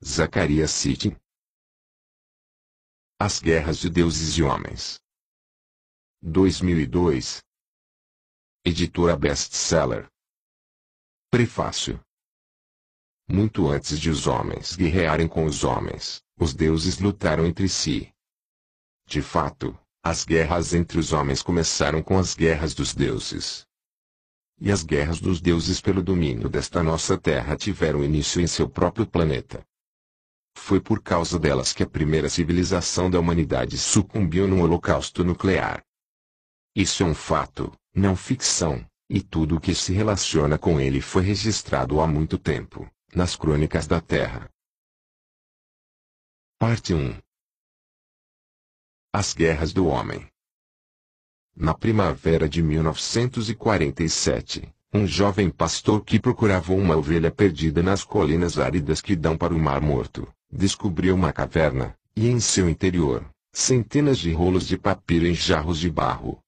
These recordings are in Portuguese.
Zacarias Sitchin. As Guerras de Deuses e Homens. 2002. Editora Best-Seller. Prefácio. Muito antes de os homens guerrearem com os homens, os deuses lutaram entre si. De fato, as guerras entre os homens começaram com as guerras dos deuses. E as guerras dos deuses pelo domínio desta nossa terra tiveram início em seu próprio planeta. Foi por causa delas que a primeira civilização da humanidade sucumbiu num holocausto nuclear. Isso é um fato, não ficção, e tudo o que se relaciona com ele foi registrado há muito tempo, nas crônicas da Terra. Parte 1. As Guerras do Homem. Na primavera de 1947, um jovem pastor que procurava uma ovelha perdida nas colinas áridas que dão para o Mar Morto, descobriu uma caverna, e em seu interior, centenas de rolos de papiro em jarros de barro.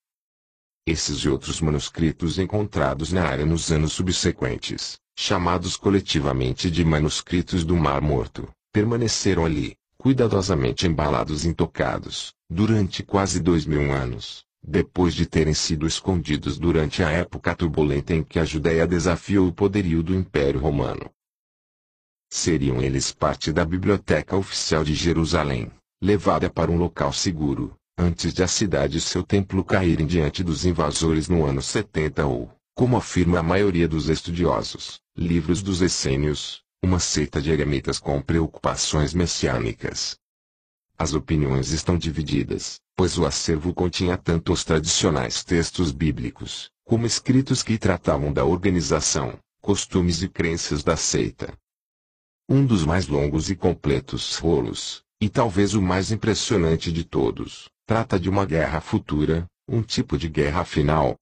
Esses e outros manuscritos encontrados na área nos anos subsequentes, chamados coletivamente de manuscritos do Mar Morto, permaneceram ali, cuidadosamente embalados e intocados, durante quase 2000 anos, depois de terem sido escondidos durante a época turbulenta em que a Judéia desafiou o poderio do Império Romano. Seriam eles parte da Biblioteca Oficial de Jerusalém, levada para um local seguro, antes de a cidade e seu templo caírem diante dos invasores no ano 70 ou, como afirma a maioria dos estudiosos, livros dos essênios, uma seita de eremitas com preocupações messiânicas. As opiniões estão divididas, pois o acervo continha tanto os tradicionais textos bíblicos, como escritos que tratavam da organização, costumes e crenças da seita. Um dos mais longos e completos rolos, e talvez o mais impressionante de todos, trata de uma guerra futura, um tipo de guerra final.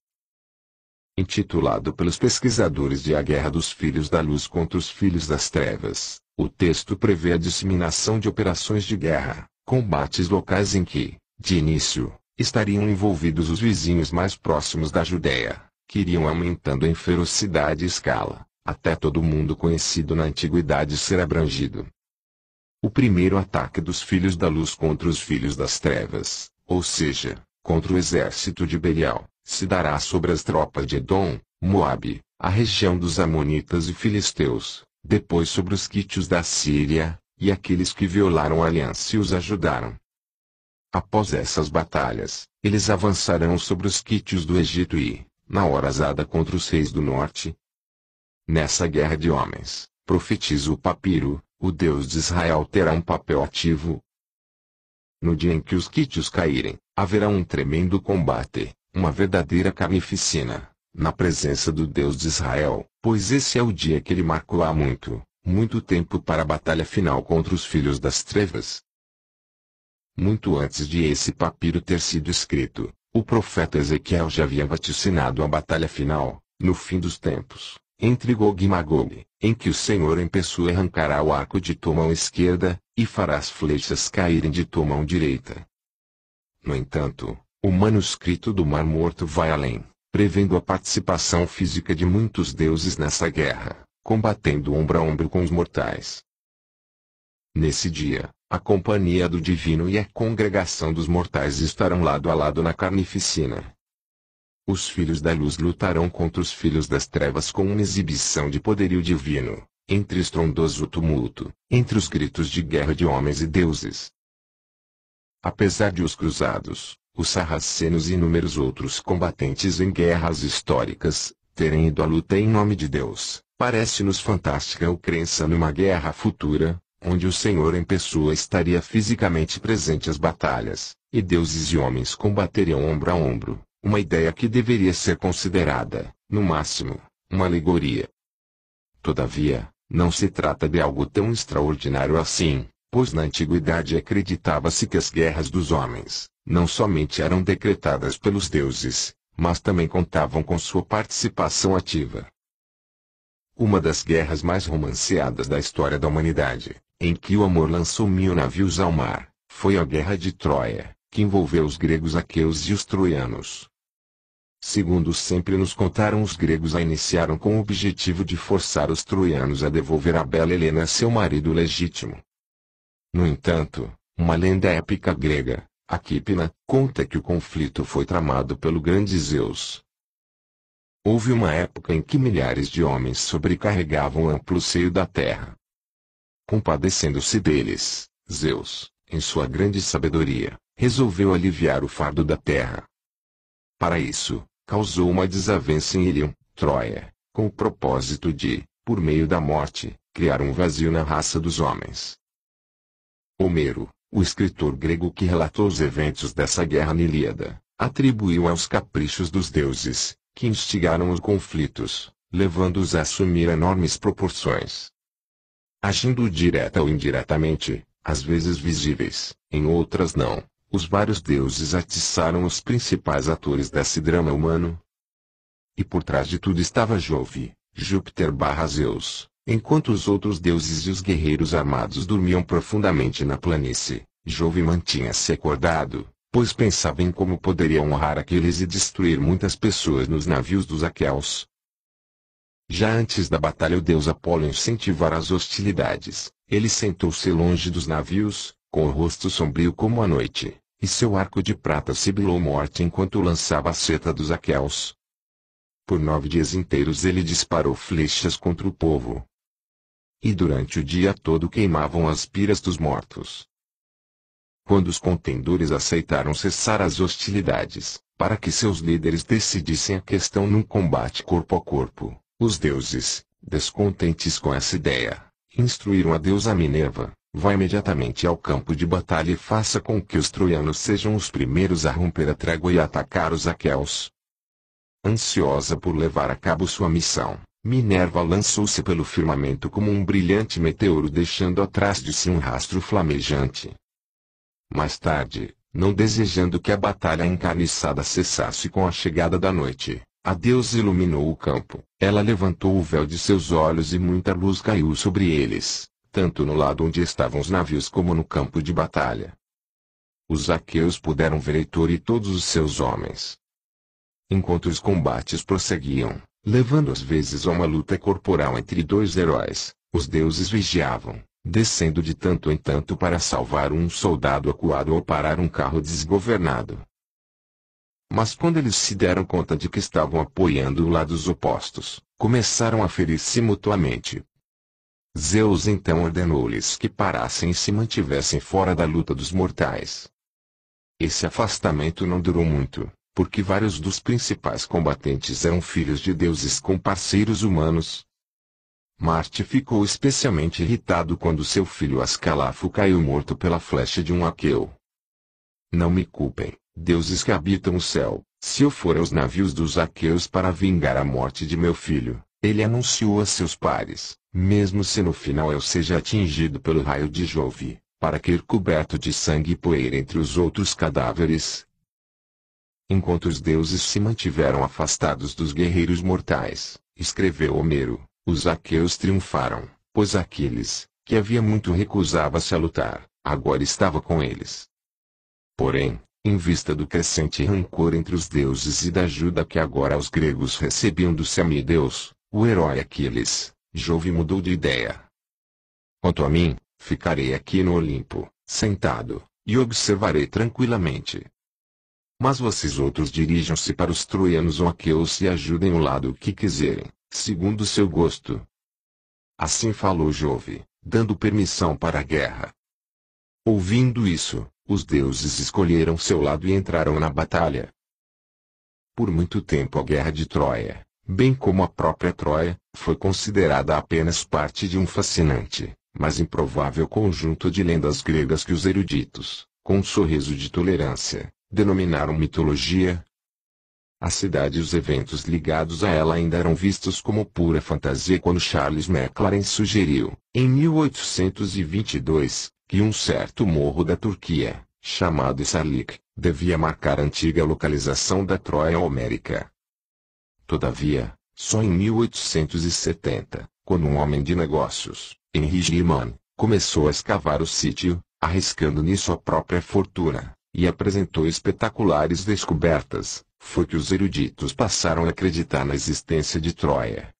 Intitulado pelos pesquisadores de A Guerra dos Filhos da Luz contra os Filhos das Trevas, o texto prevê a disseminação de operações de guerra, combates locais em que, de início, estariam envolvidos os vizinhos mais próximos da Judéia, que iriam aumentando em ferocidade e escala, até todo mundo conhecido na antiguidade ser abrangido. O primeiro ataque dos Filhos da Luz contra os Filhos das Trevas, ou seja, contra o exército de Belial, se dará sobre as tropas de Edom, Moabe, a região dos Amonitas e Filisteus, depois sobre os quítios da Síria, e aqueles que violaram a aliança e os ajudaram. Após essas batalhas, eles avançarão sobre os quítios do Egito e, na hora azada contra os reis do norte. Nessa guerra de homens, profetiza o papiro, o Deus de Israel terá um papel ativo. No dia em que os quítios caírem, haverá um tremendo combate, uma verdadeira carnificina, na presença do Deus de Israel, pois esse é o dia que ele marcou há muito, muito tempo para a batalha final contra os filhos das trevas. Muito antes de esse papiro ter sido escrito, o profeta Ezequiel já havia vaticinado a batalha final, no fim dos tempos, entre Gog e Magog, em que o Senhor em pessoa arrancará o arco de tua mão esquerda, e fará as flechas caírem de tua mão direita. No entanto, o manuscrito do Mar Morto vai além, prevendo a participação física de muitos deuses nessa guerra, combatendo ombro a ombro com os mortais. Nesse dia, a companhia do divino e a congregação dos mortais estarão lado a lado na carnificina. Os filhos da luz lutarão contra os filhos das trevas com uma exibição de poderio divino, entre estrondoso tumulto, entre os gritos de guerra de homens e deuses. Apesar de os cruzados, os sarracenos e inúmeros outros combatentes em guerras históricas, terem ido à luta em nome de Deus, parece-nos fantástica a crença numa guerra futura, onde o Senhor em pessoa estaria fisicamente presente às batalhas, e deuses e homens combateriam ombro a ombro, uma ideia que deveria ser considerada, no máximo, uma alegoria. Todavia, não se trata de algo tão extraordinário assim, pois na antiguidade acreditava-se que as guerras dos homens, não somente eram decretadas pelos deuses, mas também contavam com sua participação ativa. Uma das guerras mais romanceadas da história da humanidade, em que o amor lançou 1000 navios ao mar, foi a Guerra de Troia, que envolveu os gregos aqueus e os troianos. Segundo sempre nos contaram os gregos, a iniciaram com o objetivo de forçar os troianos a devolver a bela Helena a seu marido legítimo. No entanto, uma lenda épica grega, a Quípina, conta que o conflito foi tramado pelo grande Zeus. Houve uma época em que milhares de homens sobrecarregavam o amplo seio da terra. Compadecendo-se deles, Zeus, em sua grande sabedoria, resolveu aliviar o fardo da terra. Para isso, causou uma desavença em Ilion, Troia, com o propósito de, por meio da morte, criar um vazio na raça dos homens. Homero, o escritor grego que relatou os eventos dessa guerra na Ilíada, atribuiu aos caprichos dos deuses, que instigaram os conflitos, levando-os a assumir enormes proporções. Agindo direta ou indiretamente, às vezes visíveis, em outras não, os vários deuses atiçaram os principais atores desse drama humano. E por trás de tudo estava Jove, Júpiter/Zeus, enquanto os outros deuses e os guerreiros armados dormiam profundamente na planície. Jove mantinha-se acordado, pois pensava em como poderia honrar aqueles e destruir muitas pessoas nos navios dos aqueus. Já antes da batalha, o deus Apolo incentivara as hostilidades. Ele sentou-se longe dos navios, com o rosto sombrio como a noite, e seu arco de prata sibilou morte enquanto lançava a seta dos aqueus. Por 9 dias inteiros ele disparou flechas contra o povo. E durante o dia todo queimavam as piras dos mortos. Quando os contendores aceitaram cessar as hostilidades, para que seus líderes decidissem a questão num combate corpo a corpo, os deuses, descontentes com essa ideia, instruíram a deusa Minerva: vá imediatamente ao campo de batalha e faça com que os troianos sejam os primeiros a romper a trégua e atacar os aqueus. Ansiosa por levar a cabo sua missão, Minerva lançou-se pelo firmamento como um brilhante meteoro, deixando atrás de si um rastro flamejante. Mais tarde, não desejando que a batalha encarniçada cessasse com a chegada da noite, a deusa iluminou o campo. Ela levantou o véu de seus olhos e muita luz caiu sobre eles, tanto no lado onde estavam os navios como no campo de batalha. Os aqueus puderam ver Heitor e todos os seus homens. Enquanto os combates prosseguiam, levando às vezes a uma luta corporal entre dois heróis, os deuses vigiavam, descendo de tanto em tanto para salvar um soldado acuado ou parar um carro desgovernado. Mas quando eles se deram conta de que estavam apoiando lados opostos, começaram a ferir-se mutuamente. Zeus então ordenou-lhes que parassem e se mantivessem fora da luta dos mortais. Esse afastamento não durou muito, porque vários dos principais combatentes eram filhos de deuses com parceiros humanos. Marte ficou especialmente irritado quando seu filho Ascalafo caiu morto pela flecha de um aqueu. Não me culpem, deuses que habitam o céu, se eu for aos navios dos aqueus para vingar a morte de meu filho, ele anunciou a seus pares, mesmo se no final eu seja atingido pelo raio de Jove, para cair coberto de sangue e poeira entre os outros cadáveres. Enquanto os deuses se mantiveram afastados dos guerreiros mortais, escreveu Homero, os aqueus triunfaram, pois Aquiles, que havia muito recusava-se a lutar, agora estava com eles. Porém, em vista do crescente rancor entre os deuses e da ajuda que agora os gregos recebiam do semideus, o herói Aquiles, Jove mudou de ideia. Quanto a mim, ficarei aqui no Olimpo, sentado, e observarei tranquilamente. Mas vocês outros dirijam-se para os troianos ou aqueus e ajudem o lado que quiserem, segundo seu gosto. Assim falou Jove, dando permissão para a guerra. Ouvindo isso, os deuses escolheram seu lado e entraram na batalha. Por muito tempo a guerra de Troia, bem como a própria Troia, foi considerada apenas parte de um fascinante, mas improvável conjunto de lendas gregas que os eruditos, com um sorriso de tolerância, denominaram mitologia. A cidade e os eventos ligados a ela ainda eram vistos como pura fantasia quando Charles Maclaren sugeriu, em 1822, que um certo morro da Turquia, chamado Sarlik, devia marcar a antiga localização da Troia homérica. Todavia, só em 1870, quando um homem de negócios, Henry Schliemann, começou a escavar o sítio, arriscando nisso a própria fortuna, e apresentou espetaculares descobertas, foi que os eruditos passaram a acreditar na existência de Troia.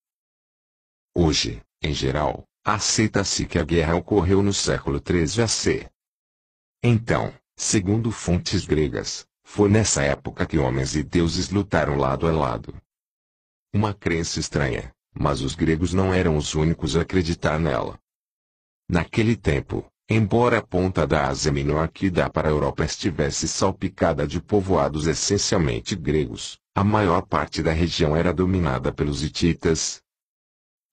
Hoje, em geral, aceita-se que a guerra ocorreu no século 13 AC. Então, segundo fontes gregas, foi nessa época que homens e deuses lutaram lado a lado. Uma crença estranha, mas os gregos não eram os únicos a acreditar nela. Naquele tempo, embora a ponta da Ásia Menor que dá para a Europa estivesse salpicada de povoados essencialmente gregos, a maior parte da região era dominada pelos hititas,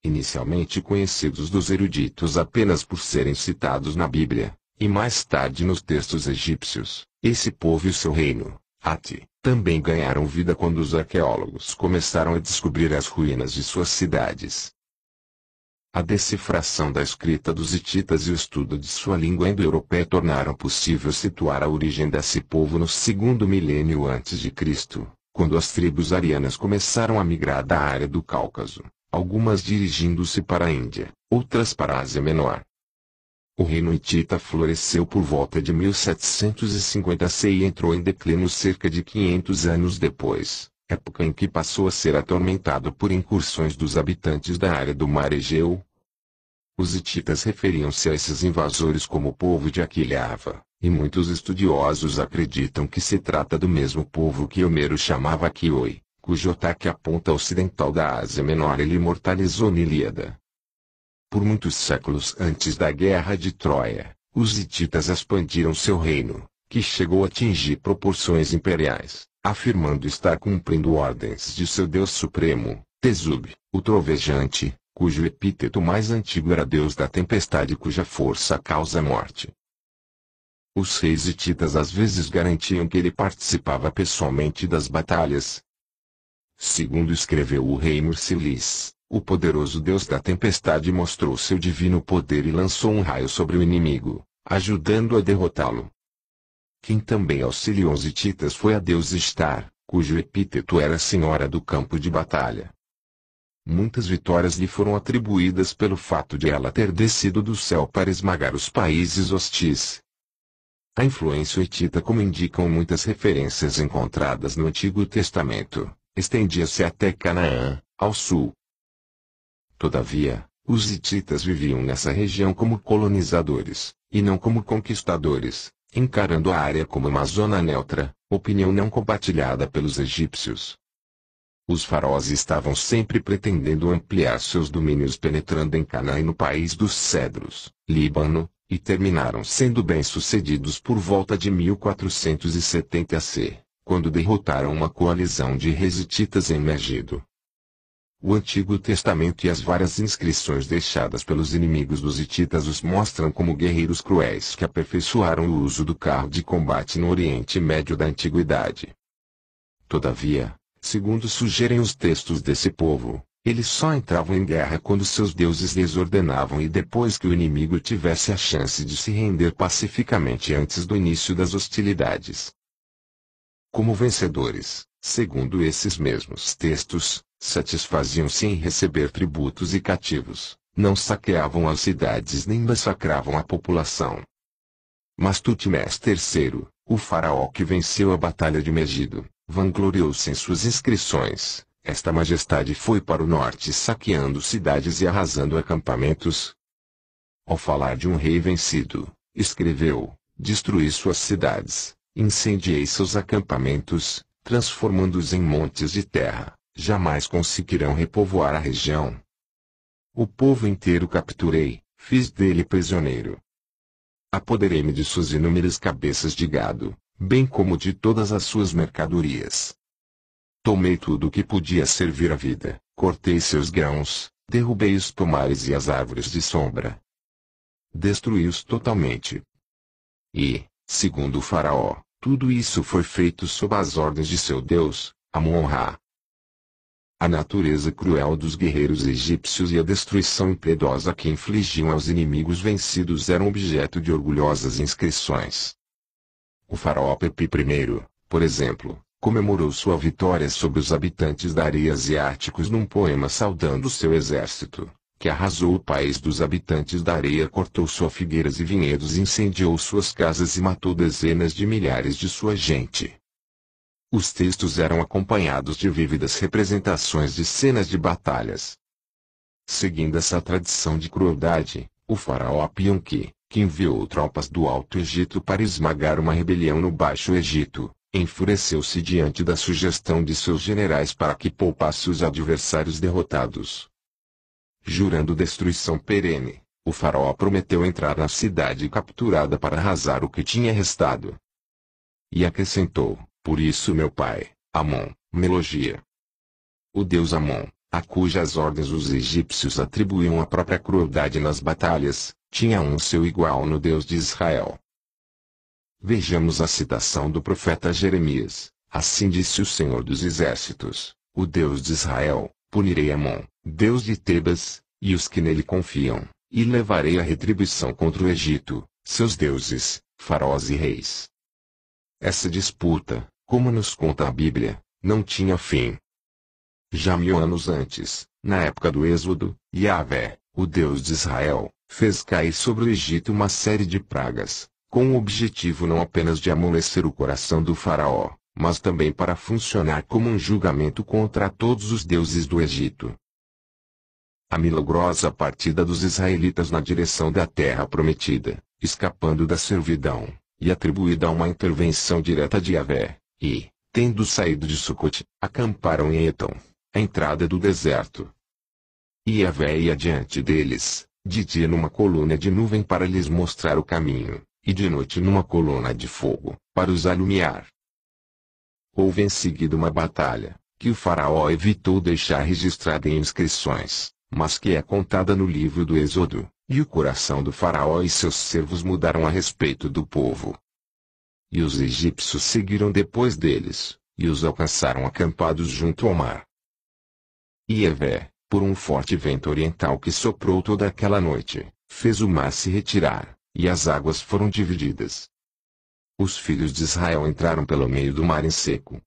inicialmente conhecidos dos eruditos apenas por serem citados na Bíblia, e mais tarde nos textos egípcios. Esse povo e seu reino, Ati, também ganharam vida quando os arqueólogos começaram a descobrir as ruínas de suas cidades. A decifração da escrita dos hititas e o estudo de sua língua indo-europeia tornaram possível situar a origem desse povo no segundo milênio antes de Cristo, quando as tribos arianas começaram a migrar da área do Cáucaso, algumas dirigindo-se para a Índia, outras para a Ásia Menor. O reino hitita floresceu por volta de 1750 C e entrou em declínio cerca de 500 anos depois, época em que passou a ser atormentado por incursões dos habitantes da área do Mar Egeu. Os hititas referiam-se a esses invasores como o povo de Aquilhava, e muitos estudiosos acreditam que se trata do mesmo povo que Homero chamava Kioi, cujo ataque à ponta ocidental da Ásia Menor ele imortalizou na Ilíada. Por muitos séculos antes da Guerra de Troia, os hititas expandiram seu reino, que chegou a atingir proporções imperiais, afirmando estar cumprindo ordens de seu deus supremo, Tesub, o trovejante, cujo epíteto mais antigo era deus da tempestade cuja força causa a morte. Os reis hititas às vezes garantiam que ele participava pessoalmente das batalhas. Segundo escreveu o rei Mursilis, o poderoso deus da tempestade mostrou seu divino poder e lançou um raio sobre o inimigo, ajudando a derrotá-lo. Quem também auxiliou os hititas foi a deusa Ishtar, cujo epíteto era Senhora do Campo de Batalha. Muitas vitórias lhe foram atribuídas pelo fato de ela ter descido do céu para esmagar os países hostis. A influência hitita, como indicam muitas referências encontradas no Antigo Testamento, estendia-se até Canaã, ao sul. Todavia, os hititas viviam nessa região como colonizadores, e não como conquistadores, encarando a área como uma zona neutra, opinião não compartilhada pelos egípcios. Os faraós estavam sempre pretendendo ampliar seus domínios penetrando em Canaã e no país dos cedros, Líbano, e terminaram sendo bem-sucedidos por volta de 1470 AC, quando derrotaram uma coalizão de reis hititas em Megido. O Antigo Testamento e as várias inscrições deixadas pelos inimigos dos hititas os mostram como guerreiros cruéis que aperfeiçoaram o uso do carro de combate no Oriente Médio da Antiguidade. Todavia, segundo sugerem os textos desse povo, eles só entravam em guerra quando seus deuses lhes ordenavam e depois que o inimigo tivesse a chance de se render pacificamente antes do início das hostilidades. Como vencedores, segundo esses mesmos textos, satisfaziam-se em receber tributos e cativos, não saqueavam as cidades nem massacravam a população. Mas Tutmés III, o faraó que venceu a Batalha de Megido, vangloriou-se em suas inscrições. Esta majestade foi para o norte saqueando cidades e arrasando acampamentos. Ao falar de um rei vencido, escreveu: destruí suas cidades, incendiei seus acampamentos, transformando-os em montes de terra, jamais conseguirão repovoar a região. O povo inteiro capturei, fiz dele prisioneiro. Apoderei-me de suas inúmeras cabeças de gado, bem como de todas as suas mercadorias. Tomei tudo o que podia servir à vida, cortei seus grãos, derrubei os pomares e as árvores de sombra. Destruí-os totalmente. E, segundo o faraó, tudo isso foi feito sob as ordens de seu deus, Amon-Ra. A natureza cruel dos guerreiros egípcios e a destruição impiedosa que infligiam aos inimigos vencidos eram objeto de orgulhosas inscrições. O faraó Pepi I, por exemplo, comemorou sua vitória sobre os habitantes da areia asiáticos num poema saudando seu exército, que arrasou o país dos habitantes da areia, cortou suas figueiras e vinhedos, incendiou suas casas e matou dezenas de milhares de sua gente. Os textos eram acompanhados de vívidas representações de cenas de batalhas. Seguindo essa tradição de crueldade, o faraó Apionque, que enviou tropas do Alto Egito para esmagar uma rebelião no Baixo Egito, enfureceu-se diante da sugestão de seus generais para que poupasse os adversários derrotados. Jurando destruição perene, o faraó prometeu entrar na cidade capturada para arrasar o que tinha restado. E acrescentou: por isso meu pai, Amon, me elogia. O deus Amon, a cujas ordens os egípcios atribuíam a própria crueldade nas batalhas, tinha seu igual no Deus de Israel. Vejamos a citação do profeta Jeremias: assim disse o Senhor dos Exércitos, o Deus de Israel: punirei Amon, Deus de Tebas, e os que nele confiam, e levarei a retribuição contra o Egito, seus deuses, faraós e reis. Essa disputa, como nos conta a Bíblia, não tinha fim. Já 1000 anos antes, na época do Êxodo, Yahvé, o Deus de Israel, fez cair sobre o Egito uma série de pragas, com o objetivo não apenas de amolecer o coração do faraó, mas também para funcionar como um julgamento contra todos os deuses do Egito. A milagrosa partida dos israelitas na direção da terra prometida, escapando da servidão, e atribuída a uma intervenção direta de Yahvé, e, tendo saído de Sucote, acamparam em Etam, a entrada do deserto. E Yahvé ia diante deles, de dia numa coluna de nuvem para lhes mostrar o caminho, e de noite numa coluna de fogo, para os alumiar. Houve em seguida uma batalha, que o faraó evitou deixar registrada em inscrições, mas que é contada no livro do Êxodo, e o coração do faraó e seus servos mudaram a respeito do povo. E os egípcios seguiram depois deles, e os alcançaram acampados junto ao mar. E Yahvé, por um forte vento oriental que soprou toda aquela noite, fez o mar se retirar, e as águas foram divididas. Os filhos de Israel entraram pelo meio do mar em seco.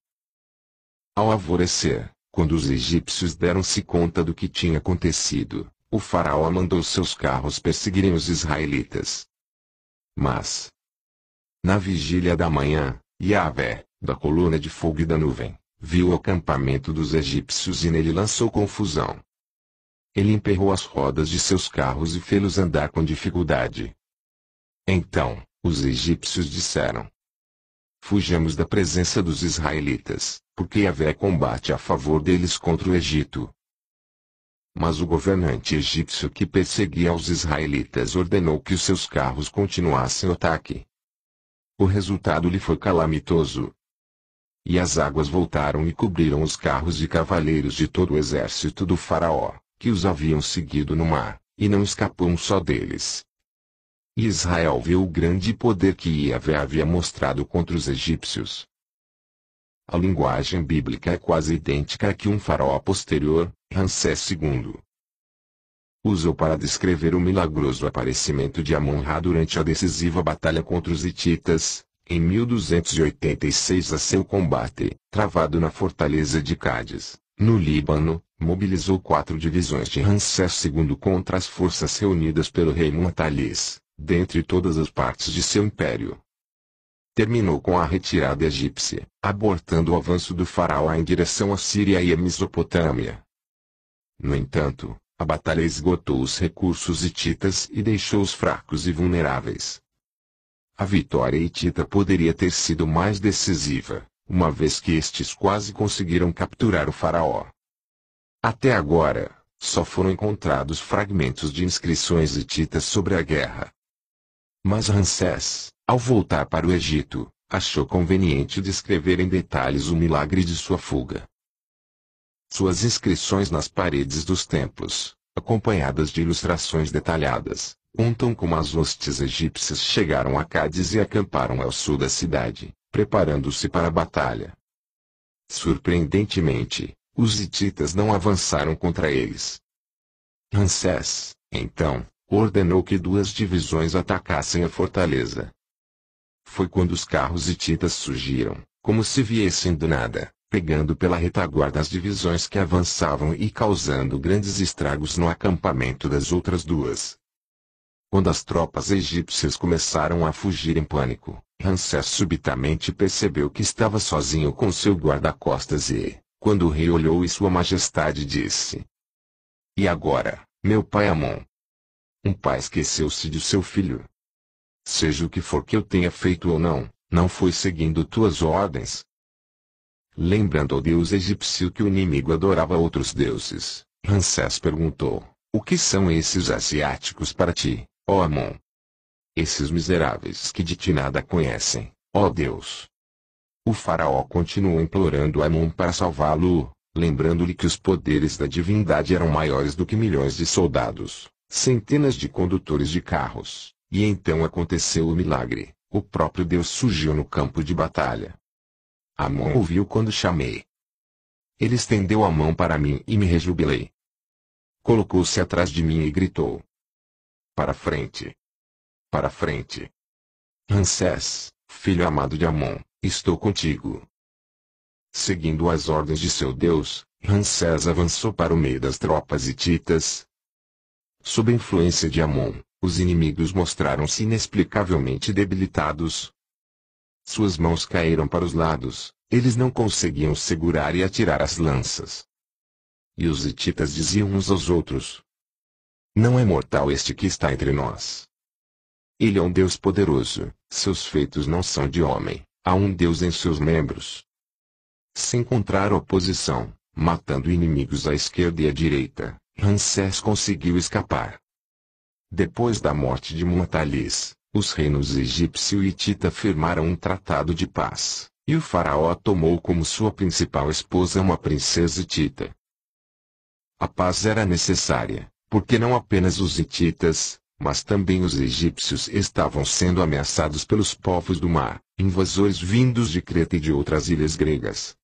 Ao alvorecer, quando os egípcios deram-se conta do que tinha acontecido, o faraó mandou seus carros perseguirem os israelitas. Mas, na vigília da manhã, Yahvé, da coluna de fogo e da nuvem, viu o acampamento dos egípcios e nele lançou confusão. Ele emperrou as rodas de seus carros e fê-los andar com dificuldade. Então, os egípcios disseram: fujamos da presença dos israelitas, porque Yahvé combate a favor deles contra o Egito. Mas o governante egípcio que perseguia os israelitas ordenou que os seus carros continuassem o ataque. O resultado lhe foi calamitoso. E as águas voltaram e cobriram os carros e cavaleiros de todo o exército do faraó, que os haviam seguido no mar, e não escapou um só deles. E Israel viu o grande poder que Yahvé havia mostrado contra os egípcios. A linguagem bíblica é quase idêntica à que um faraó posterior, Ramsés II, usou para descrever o milagroso aparecimento de Amon-Ra durante a decisiva batalha contra os hititas, em 1286. A seu combate, travado na fortaleza de Cádiz, no Líbano, mobilizou 4 divisões de Ramsés II contra as forças reunidas pelo rei Mu'talis, dentre todas as partes de seu império. Terminou com a retirada egípcia, abortando o avanço do faraó em direção à Síria e à Mesopotâmia. No entanto, a batalha esgotou os recursos hititas e deixou-os fracos e vulneráveis. A vitória hitita poderia ter sido mais decisiva, uma vez que estes quase conseguiram capturar o faraó. Até agora, só foram encontrados fragmentos de inscrições hititas sobre a guerra. Mas Ramsés, ao voltar para o Egito, achou conveniente descrever em detalhes o milagre de sua fuga. Suas inscrições nas paredes dos templos, acompanhadas de ilustrações detalhadas, contam como as hostes egípcias chegaram a Cádiz e acamparam ao sul da cidade, preparando-se para a batalha. Surpreendentemente, os hititas não avançaram contra eles. Ramsés, então, ordenou que 2 divisões atacassem a fortaleza. Foi quando os carros hititas surgiram, como se viessem do nada, pegando pela retaguarda as divisões que avançavam e causando grandes estragos no acampamento das outras duas. Quando as tropas egípcias começaram a fugir em pânico, Ramsés subitamente percebeu que estava sozinho com seu guarda-costas e, quando o rei olhou e sua majestade disse: "E agora, meu pai Amon?" Um pai esqueceu-se de seu filho. Seja o que for que eu tenha feito ou não, não foi seguindo tuas ordens. Lembrando ao deus egípcio que o inimigo adorava outros deuses, Ramsés perguntou: "O que são esses asiáticos para ti, ó Amon?" "Esses miseráveis que de ti nada conhecem, ó Deus." O faraó continuou implorando a Amon para salvá-lo, lembrando-lhe que os poderes da divindade eram maiores do que milhões de soldados, centenas de condutores de carros, e então aconteceu o milagre: o próprio Deus surgiu no campo de batalha. Amon ouviu quando chamei. Ele estendeu a mão para mim e me rejubilei. Colocou-se atrás de mim e gritou: "Para frente! Para frente! Ramsés, filho amado de Amon, estou contigo." Seguindo as ordens de seu Deus, Ramsés avançou para o meio das tropas hititas. Sob a influência de Amon, os inimigos mostraram-se inexplicavelmente debilitados. Suas mãos caíram para os lados, eles não conseguiam segurar e atirar as lanças. E os hititas diziam uns aos outros: "Não é mortal este que está entre nós. Ele é um Deus poderoso, seus feitos não são de homem, há um Deus em seus membros." Sem encontrar oposição, matando inimigos à esquerda e à direita, Ramsés conseguiu escapar. Depois da morte de Muatalis, os reinos egípcio e hitita firmaram um tratado de paz, e o faraó tomou como sua principal esposa uma princesa hitita. A paz era necessária, porque não apenas os hititas, mas também os egípcios estavam sendo ameaçados pelos povos do mar, invasores vindos de Creta e de outras ilhas gregas.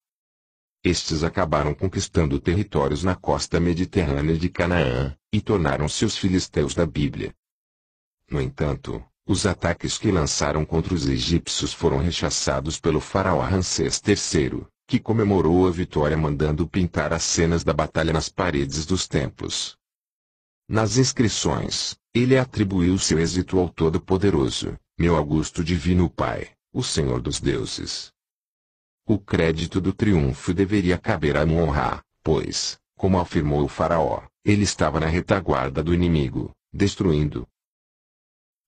Estes acabaram conquistando territórios na costa mediterrânea de Canaã, e tornaram-se os filisteus da Bíblia. No entanto, os ataques que lançaram contra os egípcios foram rechaçados pelo faraó Ramsés III, que comemorou a vitória mandando pintar as cenas da batalha nas paredes dos templos. Nas inscrições, ele atribuiu seu êxito ao Todo-Poderoso, meu augusto divino Pai, o Senhor dos deuses. O crédito do triunfo deveria caber a Amon-Ra, pois, como afirmou o faraó, ele estava na retaguarda do inimigo, destruindo.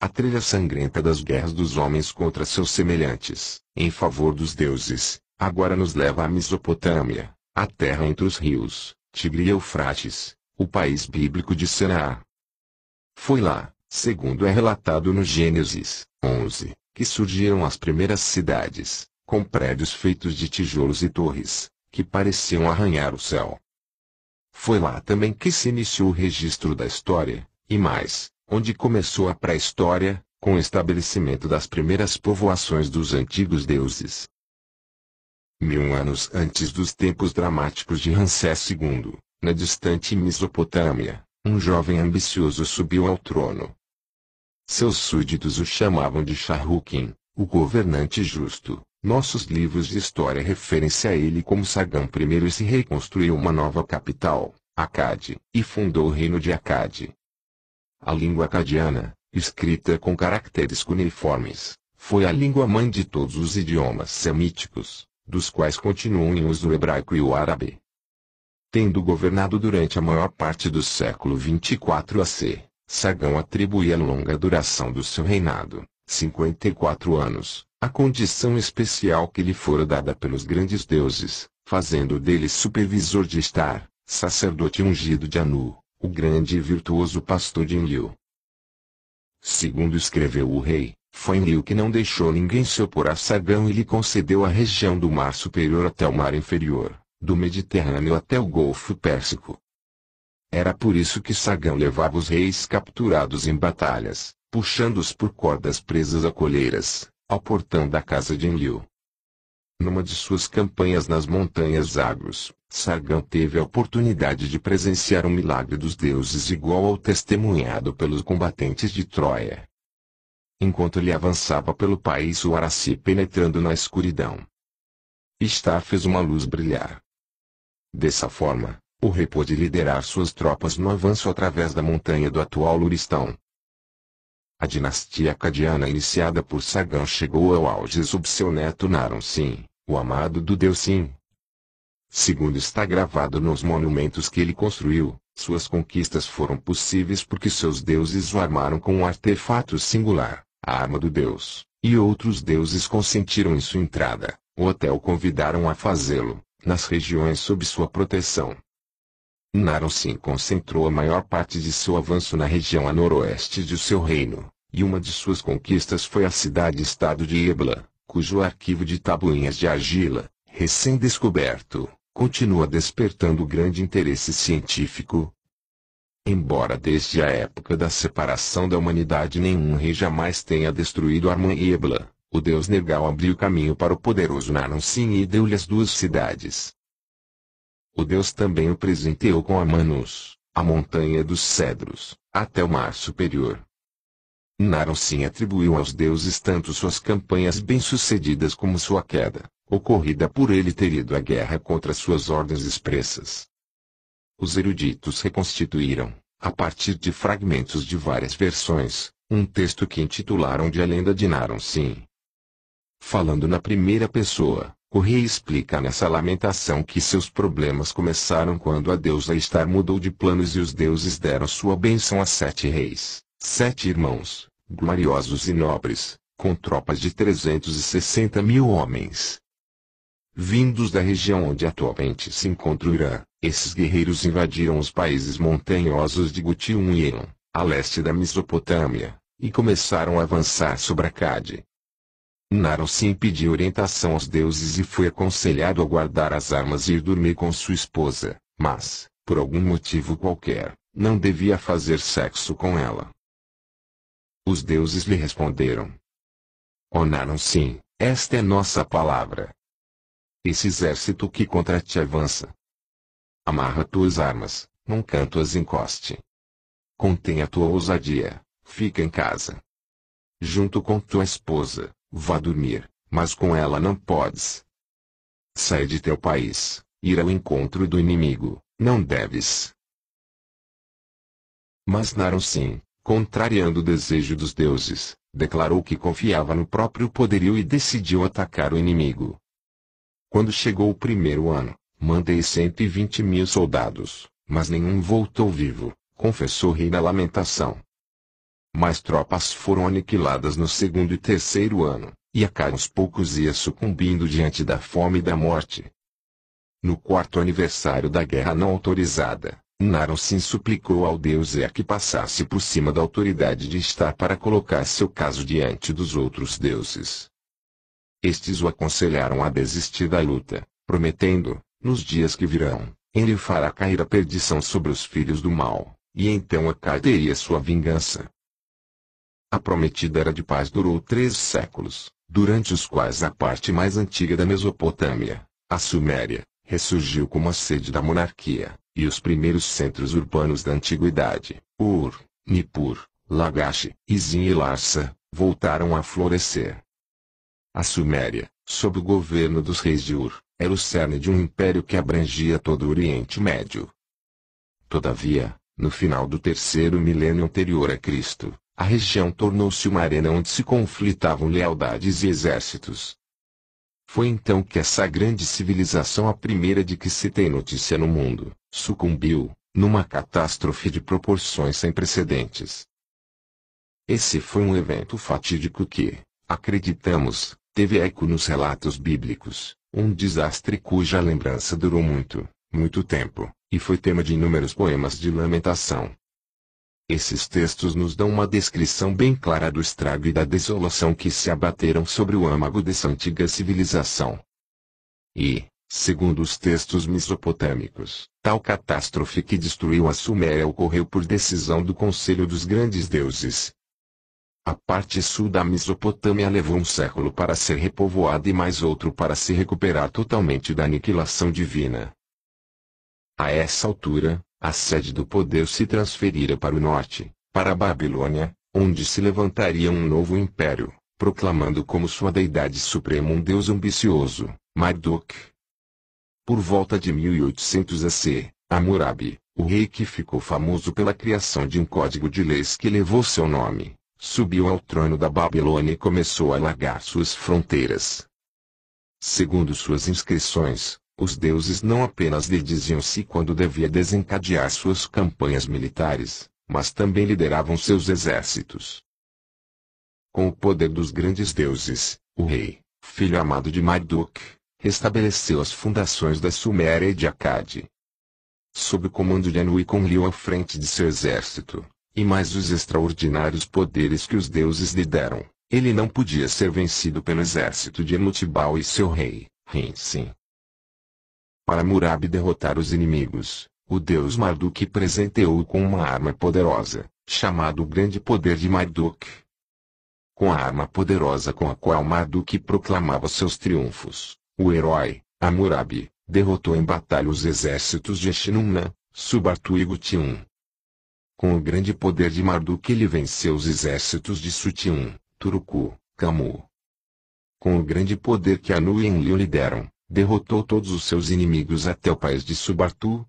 A trilha sangrenta das guerras dos homens contra seus semelhantes, em favor dos deuses, agora nos leva à Mesopotâmia, a terra entre os rios, Tigre e Eufrates, o país bíblico de Canaã. Foi lá, segundo é relatado no Gênesis 11, que surgiram as primeiras cidades, com prédios feitos de tijolos e torres, que pareciam arranhar o céu. Foi lá também que se iniciou o registro da história, e mais, onde começou a pré-história, com o estabelecimento das primeiras povoações dos antigos deuses. 1000 anos antes dos tempos dramáticos de Ramsés II, na distante Mesopotâmia, um jovem ambicioso subiu ao trono. Seus súditos o chamavam de Shah-Rukhin, o governante justo. Nossos livros de história referem-se a ele como Sargão I e se reconstruiu uma nova capital, Akkad, e fundou o reino de Akkad. A língua acadiana, escrita com caracteres cuneiformes, foi a língua-mãe de todos os idiomas semíticos, dos quais continuam em uso o hebraico e o árabe. Tendo governado durante a maior parte do século 24 AC, Sargão atribuía a longa duração do seu reinado, 54 anos, a condição especial que lhe fora dada pelos grandes deuses, fazendo dele supervisor de Estar, sacerdote ungido de Anu, o grande e virtuoso pastor de Enlil. Segundo escreveu o rei, foi Enlil que não deixou ninguém se opor a Sargão e lhe concedeu a região do mar superior até o mar inferior, do Mediterrâneo até o Golfo Pérsico. Era por isso que Sargão levava os reis capturados em batalhas, puxando-os por cordas presas a coleiras, ao portão da casa de Enlil. Numa de suas campanhas nas montanhas Zagros, Sargão teve a oportunidade de presenciar um milagre dos deuses igual ao testemunhado pelos combatentes de Troia. Enquanto ele avançava pelo país o Araci penetrando na escuridão. Ishtar fez uma luz brilhar. Dessa forma, o rei pôde liderar suas tropas no avanço através da montanha do atual Luristão. A dinastia acadiana iniciada por Sargon chegou ao auge sob seu neto Naram-Sin, o amado do deus Sin. Segundo está gravado nos monumentos que ele construiu, suas conquistas foram possíveis porque seus deuses o armaram com um artefato singular, a arma do deus, e outros deuses consentiram em sua entrada, ou até o convidaram a fazê-lo, nas regiões sob sua proteção. Naram-Sin concentrou a maior parte de seu avanço na região a noroeste de seu reino, e uma de suas conquistas foi a cidade-estado de Ebla, cujo arquivo de tabuinhas de argila, recém-descoberto, continua despertando grande interesse científico. Embora desde a época da separação da humanidade nenhum rei jamais tenha destruído Armã e Ebla, o deus Nergal abriu caminho para o poderoso Naram-Sin e deu-lhe as duas cidades. O deus também o presenteou com Amanus, a montanha dos cedros, até o mar superior. Naram-Sin atribuiu aos deuses tanto suas campanhas bem-sucedidas como sua queda, ocorrida por ele ter ido à guerra contra suas ordens expressas. Os eruditos reconstituíram, a partir de fragmentos de várias versões, um texto que intitularam de A Lenda de Naram-Sin. Falando na primeira pessoa, o rei explica nessa lamentação que seus problemas começaram quando a deusa Ishtar mudou de planos e os deuses deram sua bênção a 7 reis, 7 irmãos, gloriosos e nobres, com tropas de 360.000 homens. Vindos da região onde atualmente se encontra o Irã, esses guerreiros invadiram os países montanhosos de Guti-1 e Elon, a leste da Mesopotâmia, e começaram a avançar sobre Acade. Naram-Sin pediu orientação aos deuses e foi aconselhado a guardar as armas e ir dormir com sua esposa, mas, por algum motivo qualquer, não devia fazer sexo com ela. Os deuses lhe responderam: Ó Naram-Sin, esta é nossa palavra. Esse exército que contra ti avança. Amarra tuas armas, num canto as encoste. Contém a tua ousadia, fica em casa. Junto com tua esposa, vá dormir, mas com ela não podes. Sai de teu país, ir ao encontro do inimigo, não deves. Mas Naram-Sin, contrariando o desejo dos deuses, declarou que confiava no próprio poderio e decidiu atacar o inimigo. Quando chegou o primeiro ano, mandei 120.000 soldados, mas nenhum voltou vivo, confessou o rei na lamentação. Mais tropas foram aniquiladas no segundo e terceiro ano, e Acade aos poucos ia sucumbindo diante da fome e da morte. No quarto aniversário da guerra não autorizada, Naram-Sin suplicou ao deus Ea que passasse por cima da autoridade de Ishtar para colocar seu caso diante dos outros deuses. Estes o aconselharam a desistir da luta, prometendo, nos dias que virão, ele fará cair a perdição sobre os filhos do mal, e então Acade teria sua vingança. A prometida era de paz durou 3 séculos, durante os quais a parte mais antiga da Mesopotâmia, a Suméria, ressurgiu como a sede da monarquia, e os primeiros centros urbanos da antiguidade, Ur, Nippur, Lagash, Izin e Larsa, voltaram a florescer. A Suméria, sob o governo dos reis de Ur, era o cerne de um império que abrangia todo o Oriente Médio. Todavia, no final do terceiro milênio anterior a Cristo, a região tornou-se uma arena onde se conflitavam lealdades e exércitos. Foi então que essa grande civilização, a primeira de que se tem notícia no mundo, sucumbiu, numa catástrofe de proporções sem precedentes. Esse foi um evento fatídico que, acreditamos, teve eco nos relatos bíblicos, um desastre cuja lembrança durou muito, muito tempo, e foi tema de inúmeros poemas de lamentação. Esses textos nos dão uma descrição bem clara do estrago e da desolação que se abateram sobre o âmago dessa antiga civilização. E, segundo os textos mesopotâmicos, tal catástrofe que destruiu a Suméria ocorreu por decisão do Conselho dos Grandes Deuses. A parte sul da Mesopotâmia levou um século para ser repovoada e mais outro para se recuperar totalmente da aniquilação divina. A essa altura, a sede do poder se transferira para o norte, para a Babilônia, onde se levantaria um novo império, proclamando como sua deidade suprema um deus ambicioso, Marduk. Por volta de 1800 AC, Hammurabi, o rei que ficou famoso pela criação de um código de leis que levou seu nome, subiu ao trono da Babilônia e começou a alargar suas fronteiras. Segundo suas inscrições, os deuses não apenas lhe diziam-se quando devia desencadear suas campanhas militares, mas também lideravam seus exércitos. Com o poder dos grandes deuses, o rei, filho amado de Marduk, restabeleceu as fundações da Suméria e de Acade. Sob o comando de Anu e com Liu à frente de seu exército, e mais os extraordinários poderes que os deuses lhe deram, ele não podia ser vencido pelo exército de Enlil-Tibal e seu rei, Rin-Sin. Para Hammurabi derrotar os inimigos, o deus Marduk presenteou-o com uma arma poderosa, chamada o Grande Poder de Marduk. Com a arma poderosa com a qual Marduk proclamava seus triunfos, o herói, Hammurabi, derrotou em batalha os exércitos de Eshnunna, Subartu e Gutium. Com o grande poder de Marduk ele venceu os exércitos de Sutium, Turuku, Camu. Com o grande poder que Anu e Enlil lhe deram, derrotou todos os seus inimigos até o país de Subartu.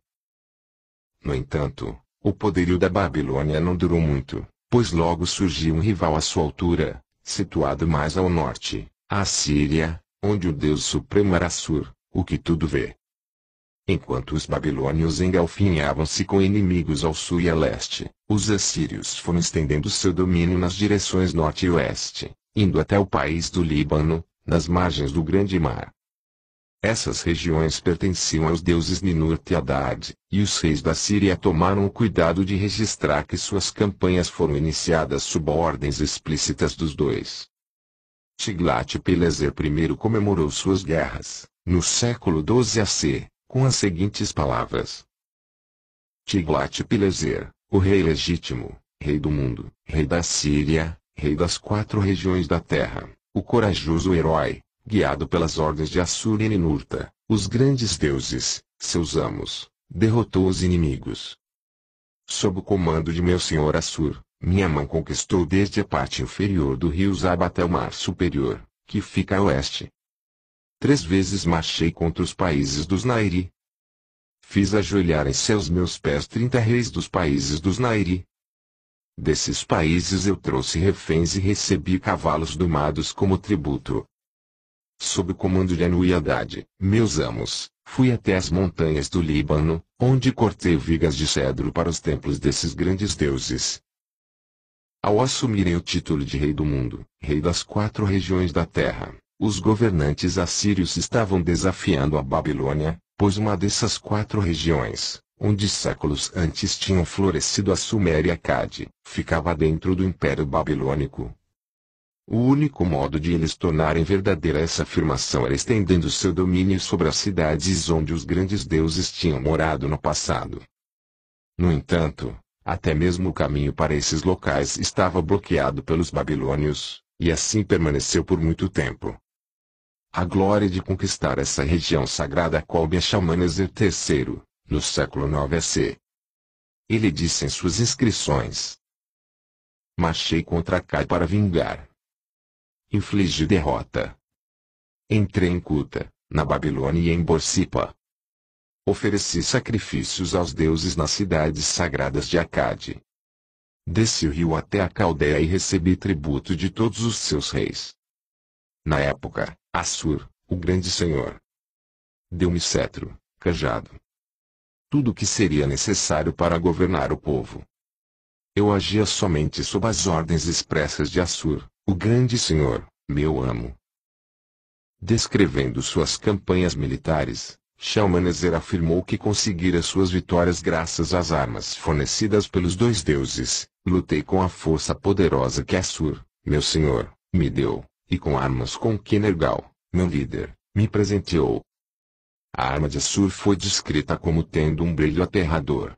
No entanto, o poderio da Babilônia não durou muito, pois logo surgiu um rival à sua altura, situado mais ao norte, a Assíria, onde o deus supremo era Assur, o que tudo vê. Enquanto os babilônios engalfinhavam-se com inimigos ao sul e a leste, os assírios foram estendendo seu domínio nas direções norte e oeste, indo até o país do Líbano, nas margens do Grande Mar. Essas regiões pertenciam aos deuses Ninurta e Haddad, e os reis da Síria tomaram o cuidado de registrar que suas campanhas foram iniciadas sob ordens explícitas dos dois. Tiglat-Pileser I comemorou suas guerras, no século XII AC, com as seguintes palavras: Tiglat-Pileser, o rei legítimo, rei do mundo, rei da Síria, rei das 4 regiões da terra, o corajoso herói, guiado pelas ordens de Assur e Ninurta, os grandes deuses, seus amos, derrotou os inimigos. Sob o comando de meu senhor Assur, minha mão conquistou desde a parte inferior do rio Zab até o mar superior, que fica a oeste. 3 vezes marchei contra os países dos Nairi. Fiz ajoelhar em seus meus pés 30 reis dos países dos Nairi. Desses países eu trouxe reféns e recebi cavalos domados como tributo. Sob o comando de Anu e Haddad, meus amos, fui até as montanhas do Líbano, onde cortei vigas de cedro para os templos desses grandes deuses. Ao assumirem o título de rei do mundo, rei das 4 regiões da terra, os governantes assírios estavam desafiando a Babilônia, pois uma dessas 4 regiões, onde séculos antes tinham florescido a Suméria e Acade, ficava dentro do Império Babilônico. O único modo de eles tornarem verdadeira essa afirmação era estendendo seu domínio sobre as cidades onde os grandes deuses tinham morado no passado. No entanto, até mesmo o caminho para esses locais estava bloqueado pelos babilônios, e assim permaneceu por muito tempo. A glória de conquistar essa região sagrada coube a Shalmaneser III, no século IX AC. Ele disse em suas inscrições: Marchei contra Acai para vingar. Infligi derrota. Entrei em Cuta, na Babilônia e em Borsippa. Ofereci sacrifícios aos deuses nas cidades sagradas de Acade. Desci o rio até a Caldeia e recebi tributo de todos os seus reis. Na época, Assur, o grande senhor, deu-me cetro, cajado. Tudo o que seria necessário para governar o povo. Eu agia somente sob as ordens expressas de Assur, o grande senhor, meu amo. Descrevendo suas campanhas militares, Shalmaneser afirmou que conseguira suas vitórias graças às armas fornecidas pelos 2 deuses. Lutei com a força poderosa que Assur, meu senhor, me deu, e com armas com que Nergal, meu líder, me presenteou. A arma de Assur foi descrita como tendo um brilho aterrador.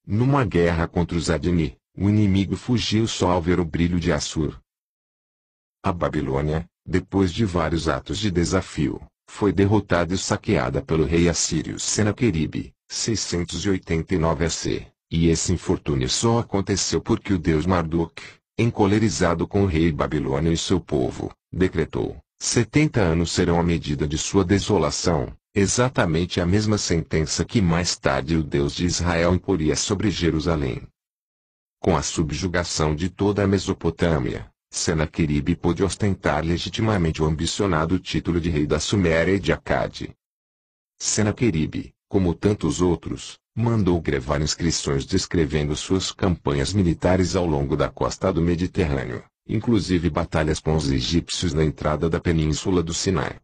Numa guerra contra os Adni, o inimigo fugiu só ao ver o brilho de Assur. A Babilônia, depois de vários atos de desafio, foi derrotada e saqueada pelo rei assírio Senaqueribe, 689 AC, e esse infortúnio só aconteceu porque o deus Marduk, encolerizado com o rei babilônio e seu povo, decretou: 70 anos serão a medida de sua desolação, exatamente a mesma sentença que mais tarde o Deus de Israel imporia sobre Jerusalém. Com a subjugação de toda a Mesopotâmia, Senaqueribe pôde ostentar legitimamente o ambicionado título de rei da Suméria e de Acade. Senaqueribe, como tantos outros, mandou gravar inscrições descrevendo suas campanhas militares ao longo da costa do Mediterrâneo, inclusive batalhas com os egípcios na entrada da península do Sinai.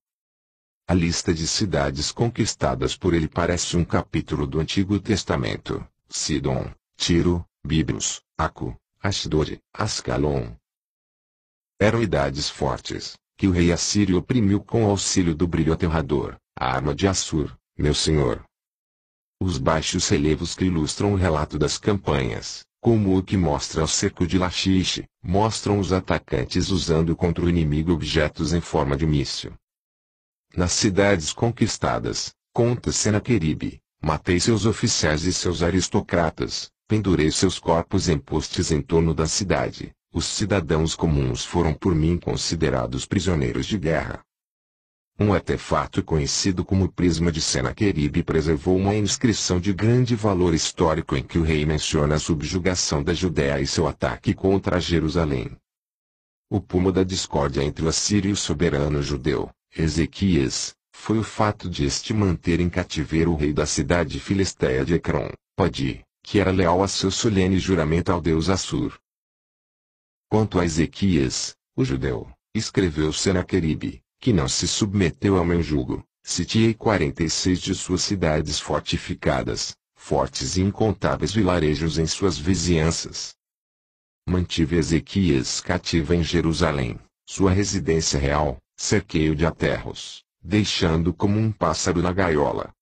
A lista de cidades conquistadas por ele parece um capítulo do Antigo Testamento: Sidom, Tiro, Biblos, Aco, Ashdod, Ascalon. Eram idades fortes, que o rei assírio oprimiu com o auxílio do brilho aterrador, a arma de Assur, meu senhor. Os baixos relevos que ilustram o relato das campanhas, como o que mostra o cerco de Lachish, mostram os atacantes usando contra o inimigo objetos em forma de míssil. Nas cidades conquistadas, conta Senaqueribe, matei seus oficiais e seus aristocratas, pendurei seus corpos em postes em torno da cidade, os cidadãos comuns foram por mim considerados prisioneiros de guerra. Um artefato conhecido como Prisma de Senaqueribe preservou uma inscrição de grande valor histórico em que o rei menciona a subjugação da Judéia e seu ataque contra Jerusalém. O pomo da discórdia entre o assírio e o soberano judeu, Ezequias, foi o fato de este manter em cativeiro o rei da cidade filisteia de Ecrom, Podi, que era leal a seu solene juramento ao deus Assur. Quanto a Ezequias, o judeu, escreveu Senaqueribe, que não se submeteu ao meu jugo, sitiei 46 de suas cidades fortificadas, fortes e incontáveis vilarejos em suas vizinhanças. Mantive Ezequias cativo em Jerusalém, sua residência real, cerquei-o de aterros, deixando como um pássaro na gaiola.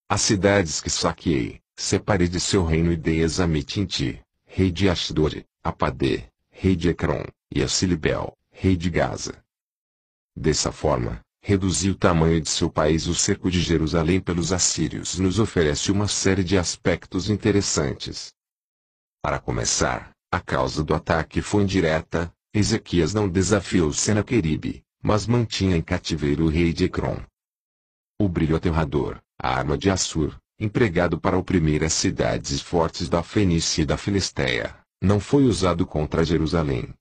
As cidades que saqueei, separei de seu reino e dei a Zamitinti, rei de Ashdod, a Padê, rei de Ecrom, e a Silibel, rei de Gaza. Dessa forma, reduzi o tamanho de seu país. O cerco de Jerusalém pelos assírios nos oferece uma série de aspectos interessantes. Para começar, a causa do ataque foi indireta. Ezequias não desafiou Senaqueribe, mas mantinha em cativeiro o rei de Ecrom. O brilho aterrador, a arma de Assur, empregado para oprimir as cidades fortes da Fenícia e da Filistéia, não foi usado contra Jerusalém.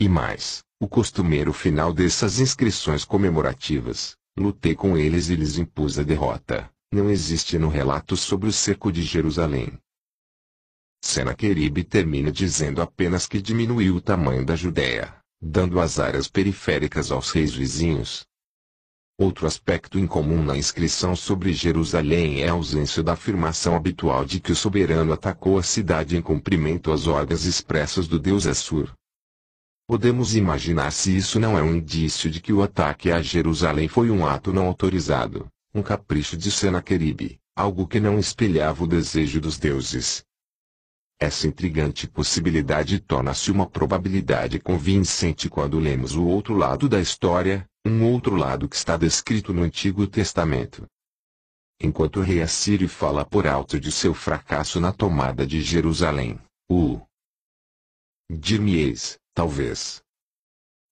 E mais, o costumeiro final dessas inscrições comemorativas, lutei com eles e lhes impus a derrota, não existe no relato sobre o cerco de Jerusalém. Senaqueribe termina dizendo apenas que diminuiu o tamanho da Judéia, dando as áreas periféricas aos reis vizinhos. Outro aspecto incomum na inscrição sobre Jerusalém é a ausência da afirmação habitual de que o soberano atacou a cidade em cumprimento às ordens expressas do deus Assur. Podemos imaginar se isso não é um indício de que o ataque a Jerusalém foi um ato não autorizado, um capricho de Senaqueribe, algo que não espelhava o desejo dos deuses. Essa intrigante possibilidade torna-se uma probabilidade convincente quando lemos o outro lado da história, um outro lado que está descrito no Antigo Testamento. Enquanto o rei assírio fala por alto de seu fracasso na tomada de Jerusalém, dir-me-eis, talvez,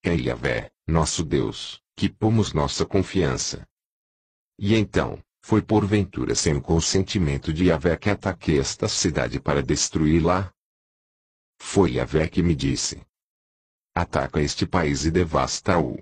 é Yahvé, nosso Deus, que pomos nossa confiança. E então, foi porventura sem o consentimento de Yahvé que ataquei esta cidade para destruí-la? Foi Yahvé que me disse: ataca este país e devasta-o.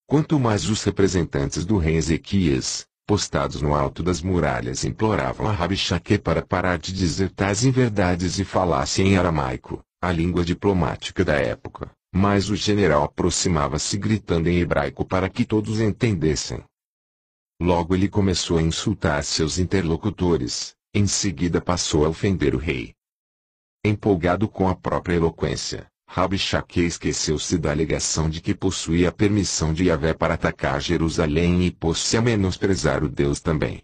Quanto mais os representantes do rei Ezequias, postados no alto das muralhas, imploravam a Rabixaque para parar de dizer tais inverdades e falasse em aramaico, a língua diplomática da época, mas o general aproximava-se gritando em hebraico para que todos entendessem. Logo ele começou a insultar seus interlocutores, em seguida passou a ofender o rei. Empolgado com a própria eloquência, Rabixaque esqueceu-se da alegação de que possuía a permissão de Yahvé para atacar Jerusalém e pôs-se a menosprezar o Deus também.